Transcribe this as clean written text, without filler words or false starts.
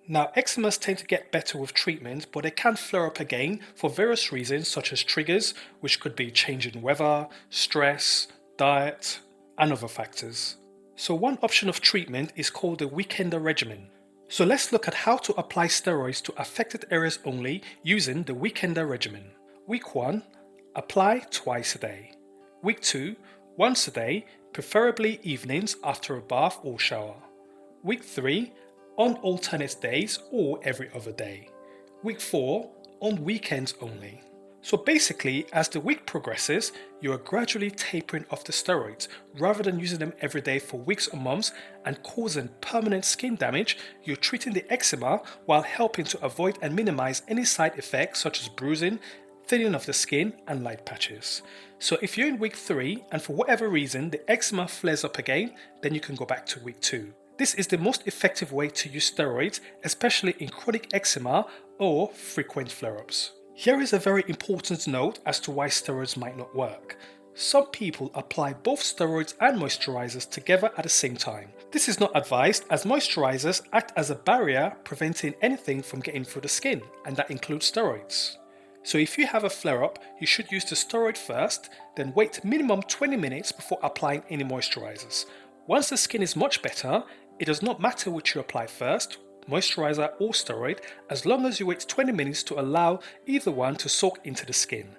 Now, eczemas tend to get better with treatment, but they can flare up again for various reasons such as triggers, which could be change in weather, stress, diet, and other factors. So one option of treatment is called the weekender regimen. So let's look at how to apply steroids to affected areas only using the weekender regimen. Week 1, apply twice a day. Week 2, once a day, preferably evenings after a bath or shower. Week 3, on alternate days or every other day. Week 4, on weekends only. So basically, as the week progresses, you are gradually tapering off the steroids. Rather than using them every day for weeks or months and causing permanent skin damage, you're treating the eczema while helping to avoid and minimize any side effects such as bruising, thinning of the skin, and light patches. So if you're in week 3 and for whatever reason the eczema flares up again, then you can go back to week 2. This is the most effective way to use steroids, especially in chronic eczema or frequent flare-ups. Here is a very important note as to why steroids might not work. Some people apply both steroids and moisturisers together at the same time. This is not advised as moisturisers act as a barrier preventing anything from getting through the skin, and that includes steroids. So if you have a flare-up, you should use the steroid first, then wait minimum 20 minutes before applying any moisturisers. Once the skin is much better, it does not matter which you apply first, moisturiser or steroid, as long as you wait 20 minutes to allow either one to soak into the skin.